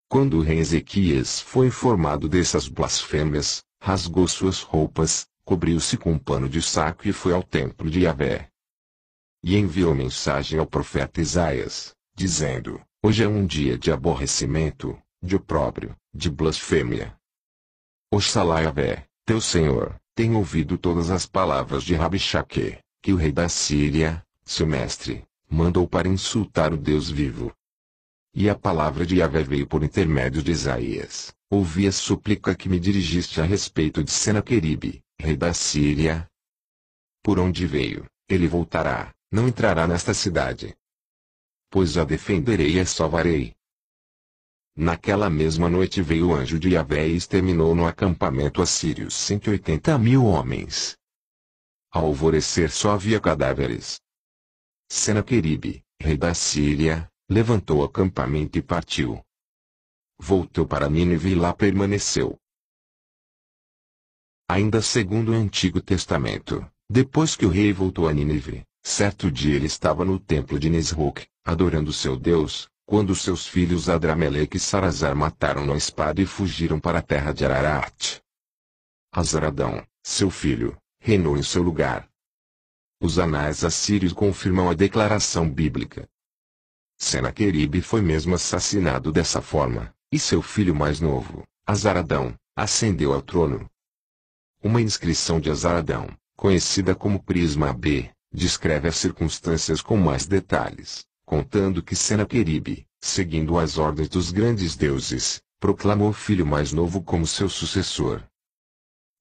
Quando o rei Ezequias foi informado dessas blasfêmias, rasgou suas roupas, cobriu-se com um pano de saco e foi ao templo de Yahvé. E enviou mensagem ao profeta Isaías, dizendo: hoje é um dia de aborrecimento, de opróbrio, de blasfêmia. Oxalá Yahvé, teu Senhor, tem ouvido todas as palavras de Rabixaque, que o rei da Síria, seu mestre, mandou para insultar o Deus vivo. E a palavra de Yahvé veio por intermédio de Isaías: ouvi a súplica que me dirigiste a respeito de Senaqueribe, rei da Síria. Por onde veio, ele voltará, não entrará nesta cidade. Pois a defenderei e a salvarei. Naquela mesma noite veio o anjo de Yahvé e exterminou no acampamento assírio 180.000 homens. Ao alvorecer só havia cadáveres. Senaqueribe, rei da Síria, levantou o acampamento e partiu. Voltou para Nínive e lá permaneceu. Ainda segundo o Antigo Testamento, depois que o rei voltou a Nínive, certo dia ele estava no templo de Nisroque, adorando seu Deus, quando seus filhos Adrameleque e Sarazar mataram-no a espada e fugiram para a terra de Ararat. Azaradão, seu filho, reinou em seu lugar. Os anais assírios confirmam a declaração bíblica. Senaqueribe foi mesmo assassinado dessa forma, e seu filho mais novo, Azaradão, ascendeu ao trono. Uma inscrição de Azaradão, conhecida como Prisma B, descreve as circunstâncias com mais detalhes, contando que Senaqueribe, seguindo as ordens dos grandes deuses, proclamou o filho mais novo como seu sucessor.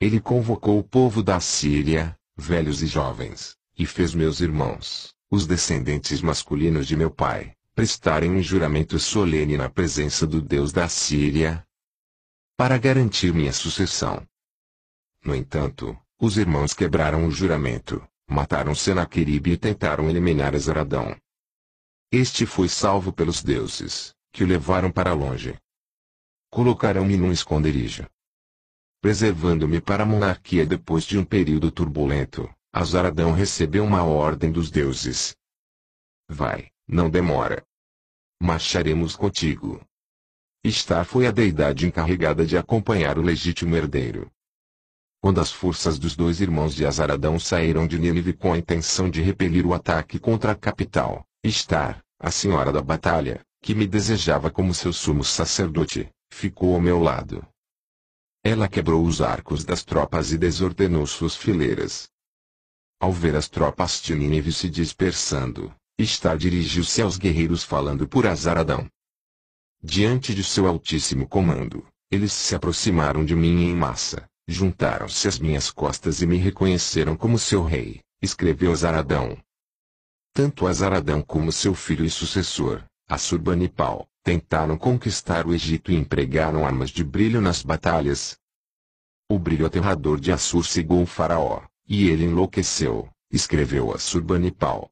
Ele convocou o povo da Síria, velhos e jovens, e fez meus irmãos, os descendentes masculinos de meu pai, prestarem um juramento solene na presença do Deus da Síria, para garantir minha sucessão. No entanto, os irmãos quebraram o juramento, mataram Senaqueribe e tentaram eliminar Azaradão. Este foi salvo pelos deuses, que o levaram para longe. Colocaram-me num esconderijo, preservando-me para a monarquia. Depois de um período turbulento, Azaradão recebeu uma ordem dos deuses. Vai, não demora. Marcharemos contigo. Ishtar foi a deidade encarregada de acompanhar o legítimo herdeiro. Quando as forças dos dois irmãos de Azaradão saíram de Nínive com a intenção de repelir o ataque contra a capital, Ishtar, a senhora da batalha, que me desejava como seu sumo sacerdote, ficou ao meu lado. Ela quebrou os arcos das tropas e desordenou suas fileiras. Ao ver as tropas de Nínive se dispersando, Ishtar dirigiu-se aos guerreiros falando por Azaradão. Diante de seu altíssimo comando, eles se aproximaram de mim em massa, juntaram-se às minhas costas e me reconheceram como seu rei, escreveu Azaradão. Tanto Azaradão como seu filho e sucessor, Assurbanipal, tentaram conquistar o Egito e empregaram armas de brilho nas batalhas. O brilho aterrador de Assur cegou o faraó, e ele enlouqueceu, escreveu Assurbanipal.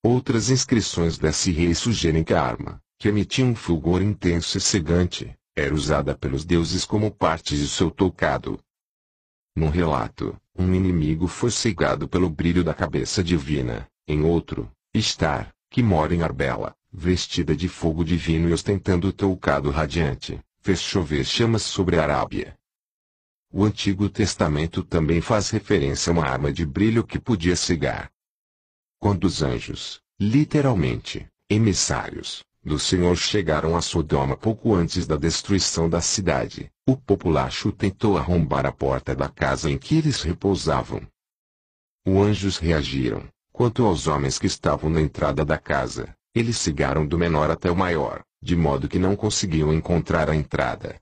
Outras inscrições desse rei sugerem que a arma, que emitia um fulgor intenso e cegante, era usada pelos deuses como parte de seu tocado. Num relato, um inimigo foi cegado pelo brilho da cabeça divina. Em outro, Ishtar, que mora em Arbela, vestida de fogo divino e ostentando o toucado radiante, fez chover chamas sobre a Arábia. O Antigo Testamento também faz referência a uma arma de brilho que podia cegar. Quando os anjos, literalmente, emissários, do Senhor chegaram a Sodoma pouco antes da destruição da cidade, o populacho tentou arrombar a porta da casa em que eles repousavam. Os anjos reagiram. Quanto aos homens que estavam na entrada da casa, eles cegaram do menor até o maior, de modo que não conseguiam encontrar a entrada.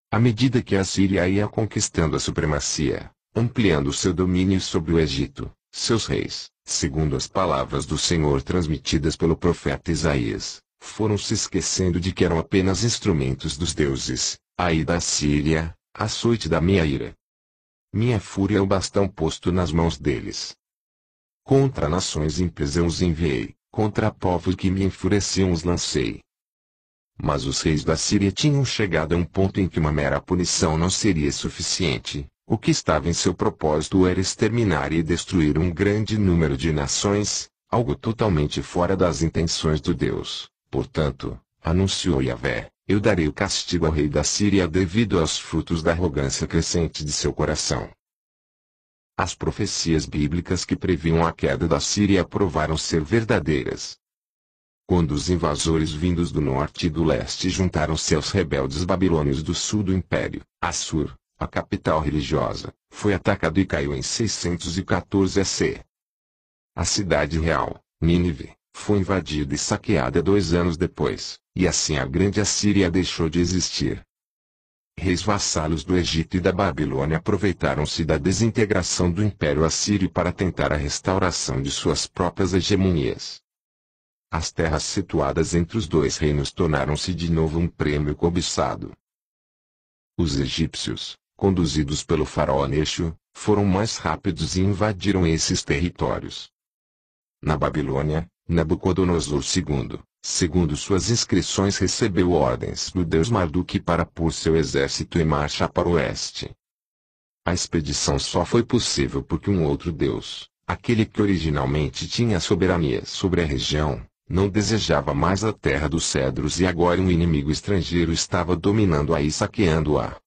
À medida que a Síria ia conquistando a supremacia, ampliando seu domínio sobre o Egito, seus reis, segundo as palavras do Senhor transmitidas pelo profeta Isaías, foram se esquecendo de que eram apenas instrumentos dos deuses, aí da Síria, açoite da minha ira. Minha fúria é o bastão posto nas mãos deles. Contra nações ímpias eu os enviei, contra povos que me enfureciam os lancei. Mas os reis da Síria tinham chegado a um ponto em que uma mera punição não seria suficiente. O que estava em seu propósito era exterminar e destruir um grande número de nações, algo totalmente fora das intenções do Deus. Portanto, anunciou Yahvé, eu darei o castigo ao rei da Síria devido aos frutos da arrogância crescente de seu coração. As profecias bíblicas que previam a queda da Síria provaram ser verdadeiras. Quando os invasores vindos do norte e do leste juntaram-se aos rebeldes babilônios do sul do império, Assur, a capital religiosa, foi atacado e caiu em 614 AC. A cidade real, Nínive, foi invadida e saqueada 2 anos depois, e assim a grande Assíria deixou de existir. Reis vassalos do Egito e da Babilônia aproveitaram-se da desintegração do Império Assírio para tentar a restauração de suas próprias hegemonias. As terras situadas entre os dois reinos tornaram-se de novo um prêmio cobiçado. Os egípcios, conduzidos pelo faraó Necho, foram mais rápidos e invadiram esses territórios. Na Babilônia, Nabucodonosor II, segundo suas inscrições, recebeu ordens do deus Marduk para pôr seu exército em marcha para o oeste. A expedição só foi possível porque um outro deus, aquele que originalmente tinha soberania sobre a região, não desejava mais a terra dos cedros e agora um inimigo estrangeiro estava dominando-a e saqueando-a.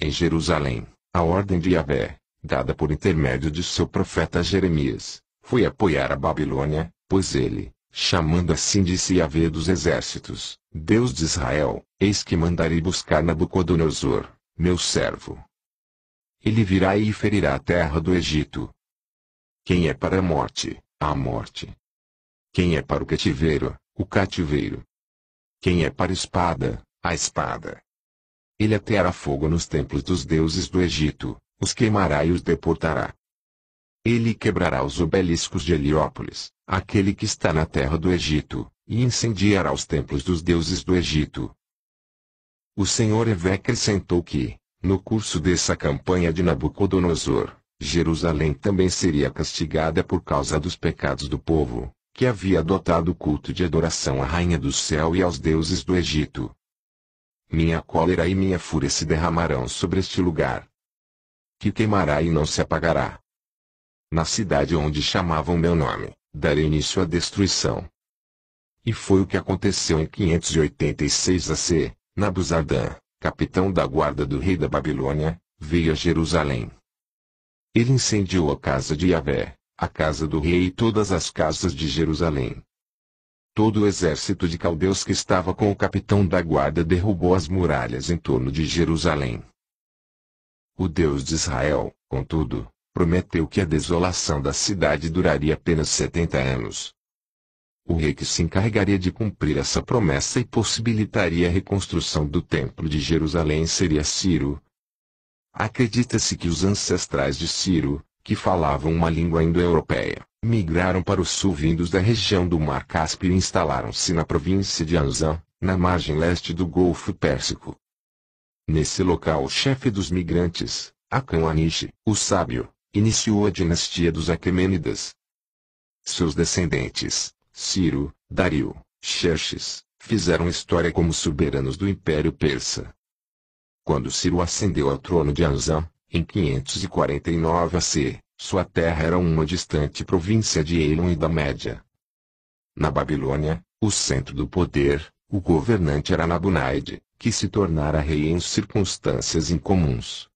Em Jerusalém, a ordem de Yahvé, dada por intermédio de seu profeta Jeremias, foi apoiar a Babilônia, pois ele, chamando assim disse Yahvé dos exércitos, Deus de Israel, eis que mandarei buscar Nabucodonosor, meu servo. Ele virá e ferirá a terra do Egito. Quem é para a morte, a morte. Quem é para o cativeiro, o cativeiro. Quem é para a espada, a espada. Ele ateará fogo nos templos dos deuses do Egito, os queimará e os deportará. Ele quebrará os obeliscos de Heliópolis, aquele que está na terra do Egito, e incendiará os templos dos deuses do Egito. O Senhor Yahvé acrescentou que, no curso dessa campanha de Nabucodonosor, Jerusalém também seria castigada por causa dos pecados do povo, que havia adotado o culto de adoração à Rainha do Céu e aos deuses do Egito. Minha cólera e minha fúria se derramarão sobre este lugar, que queimará e não se apagará. Na cidade onde chamavam meu nome, darei início à destruição. E foi o que aconteceu em 586 AC. Nabuzardã, capitão da guarda do rei da Babilônia, veio a Jerusalém. Ele incendiou a casa de Yahvé, a casa do rei e todas as casas de Jerusalém. Todo o exército de caldeus que estava com o capitão da guarda derrubou as muralhas em torno de Jerusalém. O Deus de Israel, contudo, prometeu que a desolação da cidade duraria apenas 70 anos. O rei que se encarregaria de cumprir essa promessa e possibilitaria a reconstrução do Templo de Jerusalém seria Ciro. Acredita-se que os ancestrais de Ciro, que falavam uma língua indo-europeia, migraram para o sul vindos da região do Mar Cáspio e instalaram-se na província de Anzã, na margem leste do Golfo Pérsico. Nesse local o chefe dos migrantes, Acã-Anishi, o sábio, iniciou a dinastia dos Aquemênidas. Seus descendentes, Ciro, Dario, Xerxes, fizeram história como soberanos do Império Persa. Quando Ciro ascendeu ao trono de Anzã, em 549 AC, sua terra era uma distante província de Elon e da Média. Na Babilônia, o centro do poder, o governante era Nabunaide, que se tornara rei em circunstâncias incomuns.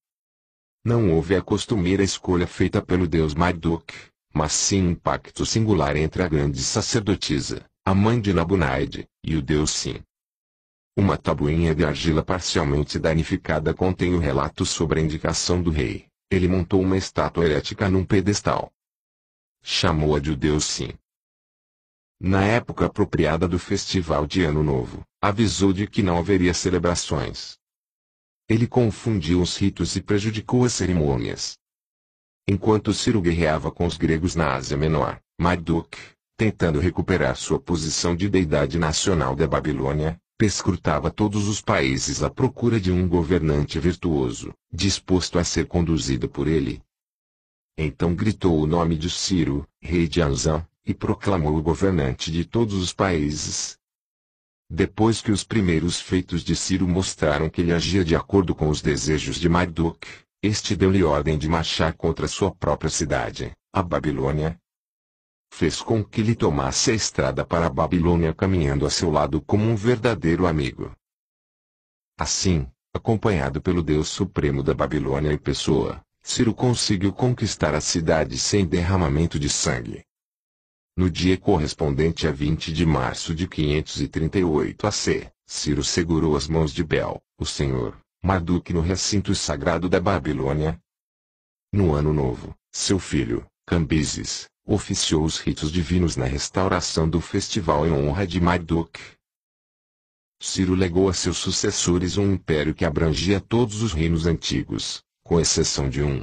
Não houve a costumeira escolha feita pelo deus Marduk, mas sim um pacto singular entre a grande sacerdotisa, a mãe de Nabunaide, e o deus Sim. Uma tabuinha de argila parcialmente danificada contém o relato sobre a indicação do rei. Ele montou uma estátua herética num pedestal. Chamou-a de o deus Sim. Na época apropriada do festival de Ano Novo, avisou de que não haveria celebrações. Ele confundiu os ritos e prejudicou as cerimônias. Enquanto Ciro guerreava com os gregos na Ásia Menor, Marduk, tentando recuperar sua posição de deidade nacional da Babilônia, perscrutava todos os países à procura de um governante virtuoso, disposto a ser conduzido por ele. Então gritou o nome de Ciro, rei de Anzã, e proclamou o governante de todos os países. Depois que os primeiros feitos de Ciro mostraram que ele agia de acordo com os desejos de Marduk, este deu-lhe ordem de marchar contra sua própria cidade, a Babilônia. Fez com que ele tomasse a estrada para a Babilônia caminhando a seu lado como um verdadeiro amigo. Assim, acompanhado pelo Deus Supremo da Babilônia em pessoa, Ciro conseguiu conquistar a cidade sem derramamento de sangue. No dia correspondente a 20 de março de 538 AC, Ciro segurou as mãos de Bel, o senhor, Marduk no recinto sagrado da Babilônia. No ano novo, seu filho, Cambises, oficiou os ritos divinos na restauração do festival em honra de Marduk. Ciro legou a seus sucessores um império que abrangia todos os reinos antigos, com exceção de um.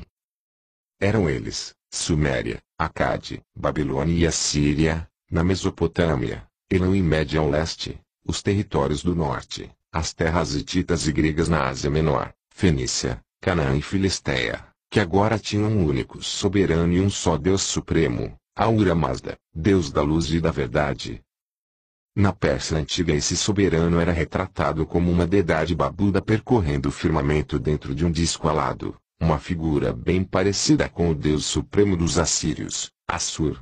Eram eles, Suméria, Acade, Babilônia e Assíria, na Mesopotâmia, Elam e Média ao leste, os territórios do norte, as terras hititas e gregas na Ásia Menor, Fenícia, Canaã e Filistéia, que agora tinham um único soberano e um só Deus Supremo, Ahura Mazda, Deus da luz e da verdade. Na Pérsia antiga esse soberano era retratado como uma deidade babuda percorrendo o firmamento dentro de um disco alado, uma figura bem parecida com o Deus Supremo dos assírios, Assur.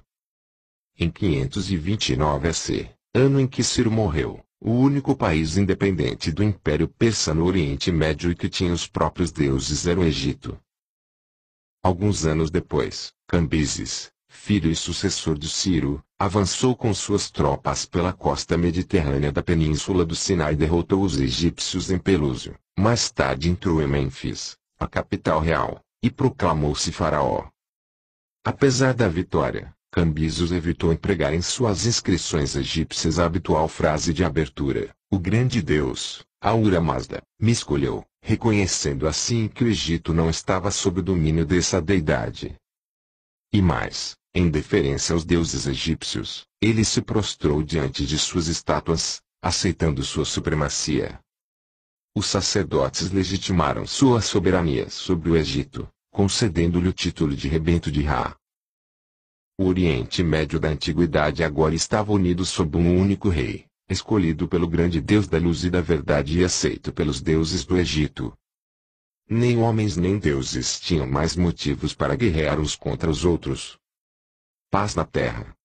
Em 529 AC, ano em que Ciro morreu, o único país independente do Império Persa no Oriente Médio e que tinha os próprios deuses era o Egito. Alguns anos depois, Cambises, filho e sucessor de Ciro, avançou com suas tropas pela costa mediterrânea da península do Sinai e derrotou os egípcios em Pelúsio. Mais tarde entrou em Mênfis, a capital real, e proclamou-se faraó. Apesar da vitória, Cambises evitou empregar em suas inscrições egípcias a habitual frase de abertura: "O grande Deus, Ahura Mazda, me escolheu", reconhecendo assim que o Egito não estava sob o domínio dessa deidade. E mais, em deferência aos deuses egípcios, ele se prostrou diante de suas estátuas, aceitando sua supremacia. Os sacerdotes legitimaram sua soberania sobre o Egito, concedendo-lhe o título de Rebento de Ra. O Oriente Médio da Antiguidade agora estava unido sob um único rei, escolhido pelo grande Deus da luz e da verdade e aceito pelos deuses do Egito. Nem homens nem deuses tinham mais motivos para guerrear uns contra os outros. Paz na terra.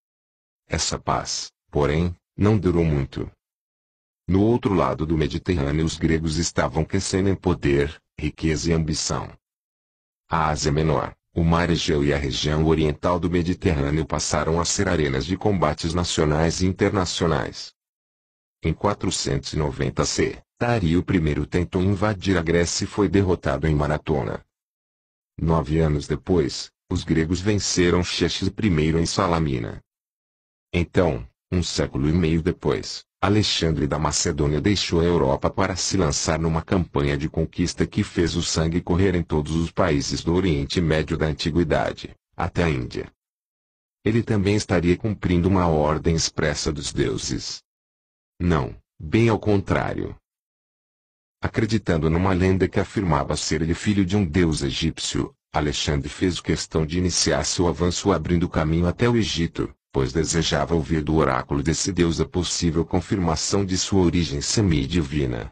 Essa paz, porém, não durou muito. No outro lado do Mediterrâneo os gregos estavam crescendo em poder, riqueza e ambição. A Ásia Menor, o Mar Egeu e a região oriental do Mediterrâneo passaram a ser arenas de combates nacionais e internacionais. Em 490 c, Dario I tentou invadir a Grécia e foi derrotado em Maratona. 9 anos depois, os gregos venceram Xerxes I em Salamina. Então, um século e meio depois, Alexandre da Macedônia deixou a Europa para se lançar numa campanha de conquista que fez o sangue correr em todos os países do Oriente Médio da Antiguidade, até a Índia. Ele também estaria cumprindo uma ordem expressa dos deuses. Não, bem ao contrário. Acreditando numa lenda que afirmava ser ele filho de um deus egípcio, Alexandre fez questão de iniciar seu avanço abrindo caminho até o Egito, pois desejava ouvir do oráculo desse deus a possível confirmação de sua origem semidivina.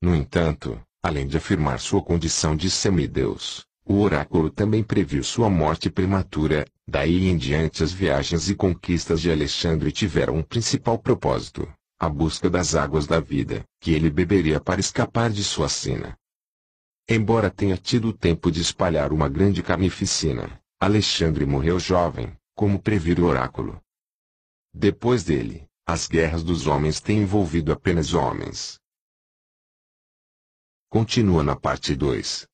No entanto, além de afirmar sua condição de semideus, o oráculo também previu sua morte prematura. Daí em diante as viagens e conquistas de Alexandre tiveram um principal propósito: a busca das águas da vida, que ele beberia para escapar de sua sina. Embora tenha tido tempo de espalhar uma grande carnificina, Alexandre morreu jovem, como previu o oráculo. Depois dele, as guerras dos homens têm envolvido apenas homens. Continua na parte 2.